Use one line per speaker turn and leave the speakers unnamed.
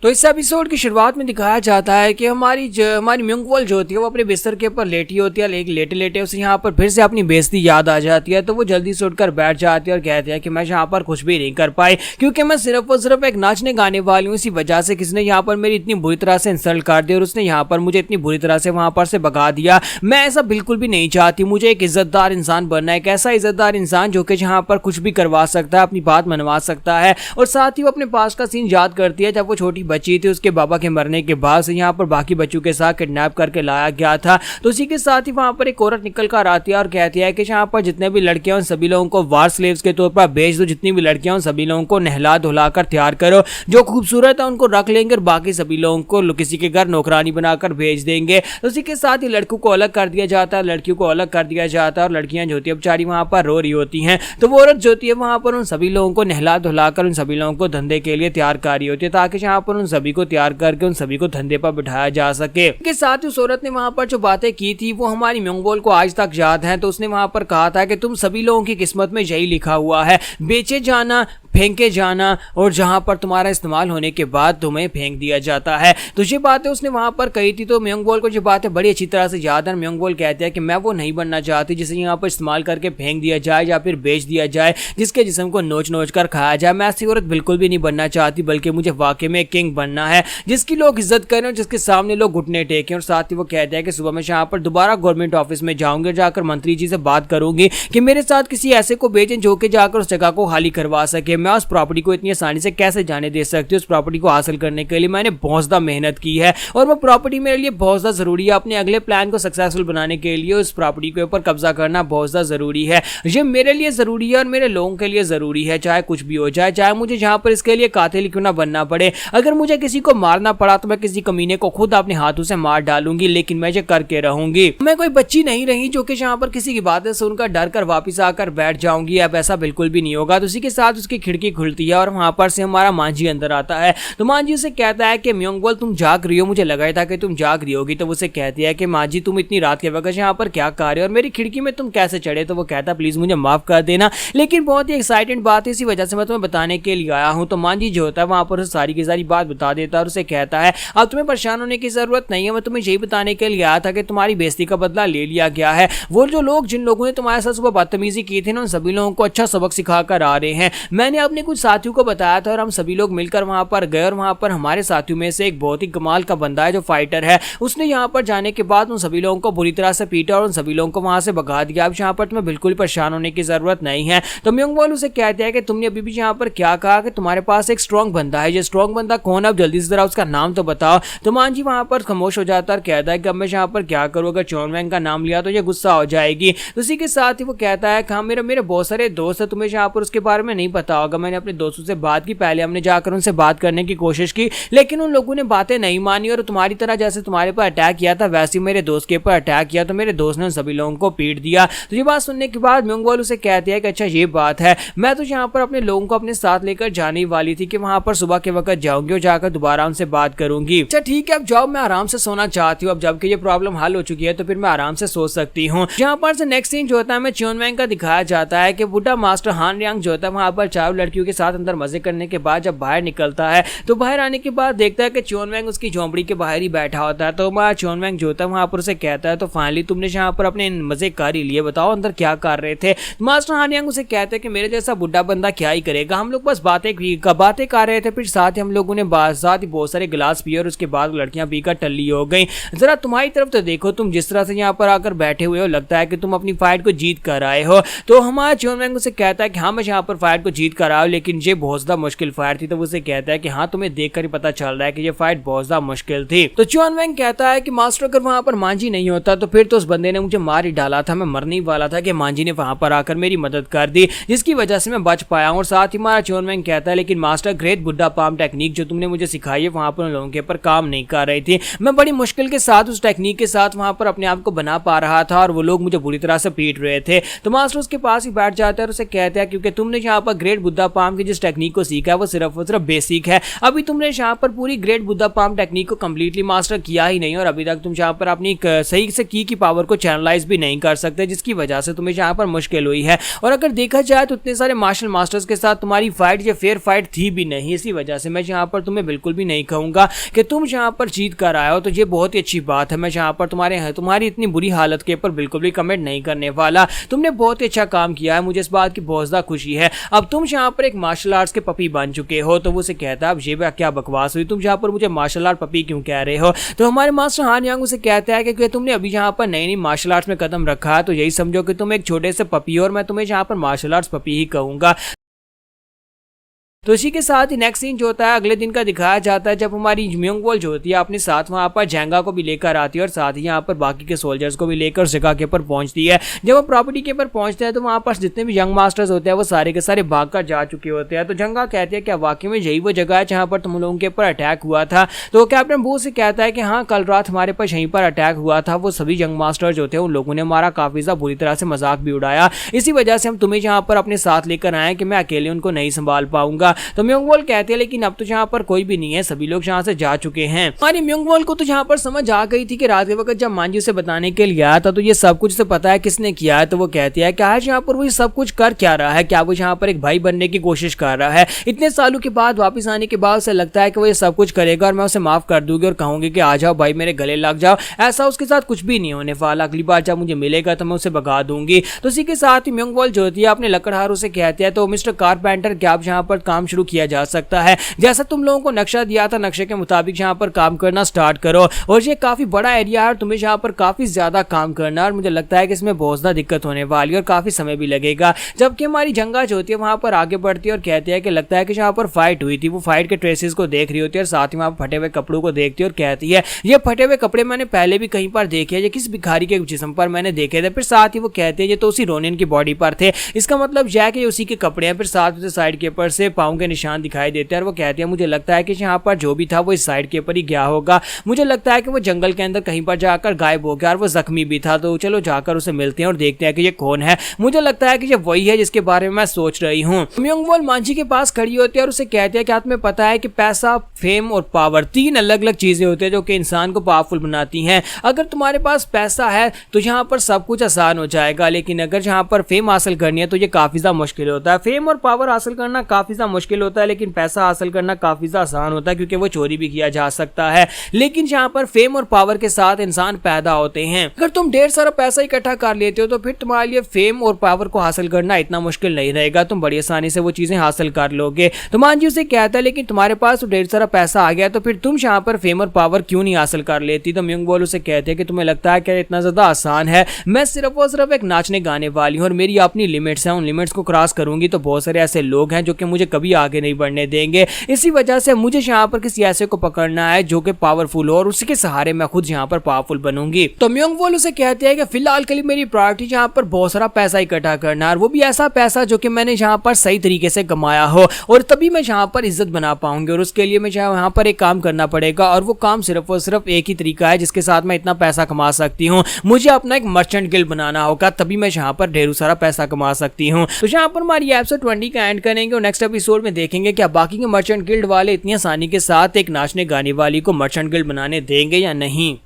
तो इस एपिसोड की शुरुआत में दिखाया जाता है कि हमारी म्यूंगवॉल जो होती है वो अपने बिस्तर के ऊपर लेटी होती है। लेटे लेटे उसे यहाँ पर फिर से अपनी बेइज्जती याद आ जाती है, तो वो जल्दी से उठकर बैठ जाती है और कहती है कि मैं यहाँ पर कुछ भी नहीं कर पाई, क्योंकि मैं सिर्फ और सिर्फ एक नाचने गाने वाली हूँ। इसी वजह से किसने यहाँ पर मेरी इतनी बुरी तरह से इंसल्ट कर दी और उसने यहाँ पर मुझे इतनी बुरी तरह से वहाँ पर से भगा दिया। मैं ऐसा बिल्कुल भी नहीं चाहती, मुझे एक इज्जतदार इंसान बनना है, एक ऐसा इज्जतदार इंसान जो कि यहाँ पर कुछ भी करवा सकता है, अपनी बात मनवा सकता है। और साथ ही वो अपने पास का सीन याद करती है जब वो छोटी बच्ची थी, उसके बाबा के मरने के बाद से यहाँ पर बाकी बच्चों के साथ किडनैप करके लाया गया था। तो उसी के साथ ही वहां पर एक औरत निकल कर आती है और कहती है कि यहाँ पर जितने भी लड़कियां उन सभी लोगों को वार स्लेव्स के तौर पर बेच दो, जितनी भी लड़कियां उन सभी लोगों को नहला धुलाकर तैयार करो, जो खूबसूरत है उनको रख लेंगे और बाकी सभी लोगों को किसी के घर नौकरानी बनाकर भेज देंगे। तो उसी के साथ ही लड़कों को अलग कर दिया जाता है, लड़कियों को अलग कर दिया जाता है और लड़कियां जो होती है बेचारी वहां पर रो रही होती हैं। तो वो औरत जो होती है वहां पर उन सभी लोगों को नहला धुलाकर उन सभी लोगों को धंधे के लिए तैयार कर रही होती है, ताकि यहाँ पर उन सभी को तैयार करके उन सभी को धंधे पर बिठाया जा सके। के साथ ही उस औरत ने वहां पर जो बातें की थी वो हमारी म्यूंगवॉल को आज तक याद है। तो उसने वहां पर कहा था कि तुम सभी लोगों की किस्मत में यही लिखा हुआ है, बेचे जाना, फेंके जाना और जहां पर तुम्हारा इस्तेमाल होने के बाद तुम्हें फेंक दिया जाता है। तो ये बातें उसने वहां पर कही थी। तो म्यूंगवॉल को ये बातें बड़ी अच्छी तरह से याद है। म्यूंगवॉल कहते हैं कि मैं वो नहीं बनना चाहती जिसे यहाँ पर इस्तेमाल करके फेंक दिया जाए या फिर बेच दिया जाए, जिसके जिस्म को नोच नोच कर खाया जाए। मैं ऐसी औरत बिल्कुल भी नहीं बनना चाहती, बल्कि मुझे वाकई में किंग बनना है, जिसकी लोग इज्जत करें और जिसके सामने लोग घुटने टेकें। और साथ ही वो कहते हैं कि सुबह मैं यहाँ पर दोबारा गवर्नमेंट ऑफिस में जाऊंगी, जाकर मंत्री जी से बात करूंगी कि मेरे साथ किसी ऐसे को भेजें जो कि जाकर उस जगह को खाली करवा सके। मैं उस प्रॉपर्टी को इतनी आसानी से कैसे जाने दे सकती हूँ? उस प्रॉपर्टी को हासिल करने के लिए मैंने बहुत ज्यादा मेहनत की है और वो प्रॉपर्टी मेरे लिए बहुत ज्यादा जरूरी है। अपने अगले प्लान को सक्सेसफुल बनाने के लिए उस प्रॉपर्टी के ऊपर कब्जा करना बहुत ज्यादा जरूरी है। ये मेरे लिए जरूरी है और मेरे लोगों के लिए जरूरी है, चाहे कुछ भी हो जाए, चाहे मुझे जहां पर इसके लिए कातिल क्यों ना बनना पड़े। अगर मुझे किसी को मारना पड़ा तो मैं किसी कमीने को खुद अपने हाथों से मार डालूंगी, लेकिन मैं ये करके रहूंगी। मैं कोई बच्ची नहीं रही जो कि यहाँ पर किसी की बातें सुनकर डर कर वापिस आकर बैठ जाऊंगी। अब ऐसा बिल्कुल भी नहीं होगा। तो उसी के साथ उसकी खिड़की खुलती है और वहां पर से हमारा मांझी अंदर आता है। तो मांझी उसे कहता है कि म्यूंगवॉल तुम जाग रही हो, मुझे लगा था कि तुम जाग रही होगी। तो उसे कहती है कि मांझी तुम इतनी रात के वक्त यहाँ पर क्या कर रहे हो और मेरी खिड़की में तुम कैसे चढ़े? तो वो कहता प्लीज मुझे माफ कर देना, लेकिन बहुत ही एक्साइटेड बात है, इसी वजह से मैं तुम्हें बताने के लिए आया हूँ। तो मांझी जो होता है वहां पर सारी की सारी बात बता देता है और उसे कहता है अब तुम्हें परेशान होने की जरूरत नहीं है, मैं तुम्हें यही बताने के लिए आया था कि तुम्हारी बेइज्जती का बदला ले लिया गया है। वो जो लोग जिन लोगों ने तुम्हारे साथ सुबह बदतमीजी की थी ना, उन सभी लोगों को अच्छा सबक सिखाकर आ रहे हैं। मैंने अपने कुछ साथियों को बताया था और हम सभी लोग मिलकर वहां पर गए और वहां पर हमारे साथियों में से एक बहुत ही कमाल का बंदा है जो फाइटर है। उसने यहाँ पर जाने के बाद उन सभी लोगों को बुरी तरह से पीटा और उन सभी लोगों को वहां से भगा दिया। अब यहाँ पर तुम्हें बिल्कुल परेशान होने की जरूरत नहीं है। तो म्यूंगवॉल उसे कहते हैं कि तुमने अभी भी यहाँ पर क्या कहा कि तुम्हारे पास एक स्ट्रॉन्ग बंदा है, ये स्ट्रॉन्ग बंदा कौन है? अब जल्दी से जरा उसका नाम तो बताओ। तो मांझी वहां पर खामोश हो जाता है और कहता है कि अब मैं यहाँ पर क्या करूँ, अगर चोनवैंग का नाम लिया तो ये गुस्सा हो जाएगी। उसी के साथ ही वो कहता है कि हाँ मेरे बहुत सारे दोस्त है, तुम्हें यहाँ पर उसके बारे में नहीं पता होगा। मैंने अपने दोस्तों से बात की, पहले हमने जाकर उनसे बात करने की कोशिश की, लेकिन उन लोगों ने बातें नहीं मानी और तुम्हारी तरह जैसे तुम्हारे पर अटैक किया था वैसे ही मेरे दोस्त के ऊपर अटैक किया, तो मेरे दोस्त ने उन सभी लोगों को पीट दिया। तो ये बात सुनने के बाद म्यूंगवॉल उसे कहती है कि अच्छा ये बात है, मैं तो यहाँ पर अपने लोगों को अपने साथ लेकर जाने वाली थी कि वहां पर सुबह के वक्त जाऊंगी और जाकर दोबारा उनसे बात करूंगी। अच्छा ठीक है, अब जाओ, मैं आराम से सोना चाहती हूँ। अब जबकि ये प्रॉब्लम हल हो चुकी है तो फिर मैं आराम से सो सकती हूँ। यहाँ पर से नेक्स्ट सीन जो होता है हमें चोनवैंग का दिखाया जाता है कि बुढ़ा मास्टर हान रियांग जो होता है वहां पर चारों लड़कियों के साथ अंदर मजे करने के बाद जब बाहर निकलता है तो बाहर आने के बाद देखता है कि चोनवैंग उसकी झोंपड़ी के बाहर ही बैठा होता है। तो वहाँ चोनवैंग जो होता है वहां पर उसे कहता है तो फाइनली तुमने यहाँ पर अपने मजे कर ही लिए, बताओ अंदर क्या कर रहे थे? मास्टर हान रियांग उसे कहते हैं कि मेरे जैसा बुढ़ा बंदा क्या ही करेगा, हम लोग बस बातें कर रहे थे, फिर साथ ही हम लोगों ने साथ ही बहुत सारे गिलास पिए और उसके बाद लड़कियां पीकर टल्ली हो गई। जरा तुम्हारी तरफ तो देखो, तुम जिस तरह से यहाँ पर आकर बैठे हुए हो लगता है कि तुम अपनी फाइट को जीत कर आए हो। तो हमारा चोनवैंग उसे कहता है कि हाँ मैं यहाँ पर फाइट को जीत कर आया हूँ, लेकिन ये बहुत ज्यादा मुश्किल फाइट थी। तो उसे कहता है कि हाँ तुम्हें देखकर ही पता चल रहा है कि ये फाइट बहुत ज्यादा मुश्किल थी। तो चोनवैंग कहता है कि मास्टर अगर वहां पर मांझी नहीं होता तो फिर तो उस बंदे ने मुझे मार ही डाला था, मैं मरने वाला था कि मांझी ने वहां पर आकर मेरी मदद कर दी, जिसकी वजह से मैं बच पाया हूँ। और साथ ही हमारा चोनवैंग कहता है लेकिन मास्टर ग्रेट बुड्ढा पाम टेक्निक जो तुमने मुझे सिखाई है वहां पर उन लोगों के ऊपर काम नहीं कर रही थी। मैं बड़ी मुश्किल के साथ उस टेक्निक के साथ वहां पर अपने आप को बना पा रहा था और वो लोग मुझे बुरी तरह से पीट रहे थे। तो मास्टर उसके पास ही बैठ जाता है और उसे कहता है क्योंकि तुमने यहाँ पर ग्रेट बुड्ढा पाम की जिस टेक्निक को सीखा है वो सिर्फ बेसिक है, अभी तुमने यहाँ पर पूरी ग्रेट बुड्ढा पाम टेक्निक को कंप्लीटली मास्टर किया ही नहीं और अभी तक तुम यहाँ पर अपनी सही से की पावर को चैनलाइज भी नहीं कर सकते, जिसकी वजह से तुम्हें यहाँ पर मुश्किल हुई है। और अगर देखा जाए तो इतने सारे मार्शल मास्टर्स के साथ तुम्हारी फाइट ये फेयर फाइट थी भी नहीं, इसी वजह से मैं यहाँ पर तुम्हें बिल्कुल भी नहीं कहूंगा कि तुम जहाँ पर जीत कर आए हो, तो ये बहुत ही अच्छी बात है। मैं जहाँ पर तुम्हारी इतनी बुरी हालत के ऊपर बिल्कुल भी कमेंट नहीं करने वाला। तुमने बहुत ही अच्छा काम किया है, मुझे इस बात की बहुत ज़्यादा खुशी है। अब तुम जहाँ पर एक मार्शल आर्ट्स के पपी बन चुके हो, तो वो उसे कहता है अब ये क्या बकवास हुई, तुम जहाँ पर मुझे मार्शल आर्ट पपी क्यों कह रहे हो। तो हमारे मास्टर हान यांग उसे कहता है कि तुमने अभी जहाँ पर नई नई मार्शल आर्ट्स में कदम रखा है, तो यही समझो कि तुम एक छोटे से पपी हो और मैं तुम्हें जहाँ पर मार्शल आर्ट्स पपी ही कहूँगा। तो इसी के साथ ही नेक्स्ट सीन जो होता है अगले दिन का दिखाया जाता है, जब हमारी म्योंगवॉल जो होती है अपने साथ वहाँ पर जेंगा को भी लेकर आती है और साथ ही यहाँ पर बाकी के सोल्जर्स को भी लेकर जगह के ऊपर पहुँचती है। जब वो प्रॉपर्टी के ऊपर पहुँचते हैं तो वहाँ पर जितने भी यंग मास्टर्स होते हैं वो सारे के सारे भाग कर जा चुके होते हैं। तो जेंगा कहती है क्या वाकई में यही वो जगह है जहाँ पर तुम लोगों के ऊपर अटैक हुआ था। तो कैप्टन बू से कहता है कि हाँ, कल रात हमारे पास यहीं पर अटैक हुआ था। वो सभी यंग मास्टर्स होते हैं उन लोगों ने हमारा काफ़ी ज़्यादा बुरी तरह से मजाक भी उड़ाया, इसी वजह से हम तुम्हें यहाँ पर अपने साथ लेकर आए कि मैं अकेले उनको नहीं संभाल पाऊंगा। तो म्योंगवॉल कहते हैं लेकिन अब तो यहाँ पर कोई भी नहीं है, सभी लोग यहाँ से जा चुके हैं। हमारी म्योंगवॉल को तो यहाँ पर समझ आ गई थी कि रात के वक्त जब मांजी उसे बताने के लिए आया था तो ये सब कुछ से पता है किसने किया है। तो वो कहती है कि आज यहाँ पर वो सब कुछ कर क्या रहा है, क्या वो यहाँ पर एक भाई बनने की कोशिश कर रहा है। इतने सालों के बाद वापस आने के बाद उसे लगता है कि वो ये सब कुछ करेगा और मैं उसे माफ कर दूंगी और कहूंगी कि आ जाओ भाई मेरे गले लग जाओ। ऐसा उसके साथ कुछ भी नहीं होने वाला, अगली बार जब मुझे मिलेगा तो मैं उसे भगा दूंगी। तो इसी के साथ ही म्योंगवॉल जो होती है अपने लकड़हारों से कहती है तो मिस्टर कारपेंटर क्या अब यहाँ पर काम शुरू किया जा सकता है। जैसा तुम लोगों को नक्शा दिया था, नक्शे के मुताबिक यहाँ पर काम करना स्टार्ट करो। और ये काफी बड़ा एरिया है, तुम्हें यहाँ पर काफी ज्यादा काम करना है और मुझे लगता है कि इसमें बहुत ज्यादा दिक्कत होने वाली है और काफी समय भी लगेगा। जबकि हमारी जंगा जो होती है वहां पर आगे बढ़ती है और कहती है कि लगता है कि जहाँ पर फाइट हुई थी वो फाइट के ट्रेसेस को देख रही होती है और साथ ही वहां फटे हुए कपड़ों को देखती है और कहती है ये फटे हुए कपड़े मैंने पहले भी कहीं पर देखे हैं, ये किस भिखारी के जिस्म पर मैंने देखे थे। फिर साथ ही वो कहते हैं ये तो उसी रोनिन की बॉडी पर थे, इसका मतलब यह कि उसी के कपड़े हैं। फिर साथ उसे साइड के ऊपर से पाँव के निशान दिखाई देते हैं और वो कहते हैं मुझे लगता है कि यहाँ पर जो भी था वो इस साइड के ऊपर ही गया होगा। मुझे लगता है कि वो जंगल के अंदर कहीं पर जाकर गायब हो गया और वो जख्मी भी था। तो चलो जाकर उसे मिलते हैं और देखते हैं कि ये कौन है। मुझे लगता है कि ये वही है जिसके बारे में मैं सोच रही हूँ। म्योंगवॉल मांझी के पास खड़ी होती है और उसे कहती है कि तुम्हें पता है कि पैसा, फेम और पावर तीन अलग अलग चीजें होती है जो कि इंसान को पावरफुल बनाती हैं। अगर तुम्हारे पास पैसा है तो यहाँ पर सब कुछ आसान हो जाएगा, लेकिन अगर यहाँ पर फेम हासिल करनी है तो ये काफी ज्यादा मुश्किल होता है। फेम और पावर हासिल करना काफी ज्यादा मुश्किल होता है, लेकिन पैसा हासिल करना काफी ज्यादा आसान होता है क्योंकि वो चोरी भी किया जा सकता है। लेकिन जहाँ पर फेम और पावर के साथ इंसान पैदा होते हैं। अगर तुम ढेर सारा पैसा इकट्ठा कर लेते हो तो फिर तुम्हारे लिए फेम और पावर को हासिल करना इतना मुश्किल नहीं रहेगा, तुम बड़ी आसानी से वो चीजें हासिल कर लोगे। तो मांझी उसे कहता है लेकिन तुम्हारे पास तो ढेर सारा पैसा आ गया तो फिर तुम यहाँ पर फेम और पावर क्यों नहीं हासिल कर लेती। तो म्योंगवॉल उसे कहते हैं कि तुम्हें लगता है कि इतना ज्यादा आसान है, मैं सिर्फ और सिर्फ एक नाचने गाने वाली हूँ और मेरी अपनी लिमिट्स हैं, उन लिमिट्स को क्रॉस करूंगी तो बहुत सारे ऐसे लोग हैं जो कि मुझे कभी आगे नहीं बढ़ने देंगे। इसी वजह से मुझे यहाँ पर किसी ऐसे को पकड़ना है जो कि पावरफुल हो और उसके सहारे मैं खुद यहाँ पर पावरफुल बनूंगी। तो म्योंगवॉल उसे कहते हैं कि फिलहाल के लिए मेरी प्रायोरिटी यहाँ पर बहुत सारा पैसा इकट्ठा करना है और वो भी ऐसा पैसा जो कि मैंने यहाँ पर सही तरीके से कमाया हो और तभी मैं यहाँ पर इज्जत बना पाऊंगी। और उसके लिए मैं यहाँ पर एक काम करना पड़ेगा और वो काम सिर्फ और सिर्फ एक ही तरीका है जिसके साथ मैं इतना पैसा कमा सकती हूँ। मुझे अपना एक मर्चेंट गिल्ड बनाना होगा, तभी मैं यहाँ पर ढेर सारा पैसा कमा सकती हूँ। तो यहाँ पर हमारी एपिसोड 20 का एंड करेंगे और नेक्स्ट एपिसोड में देखेंगे क्या बाकी के मर्चेंट गिल्ड वाले इतनी आसानी के साथ एक नाचने गाने वाली को मर्चेंट गिल्ड बनाने देंगे या नहीं।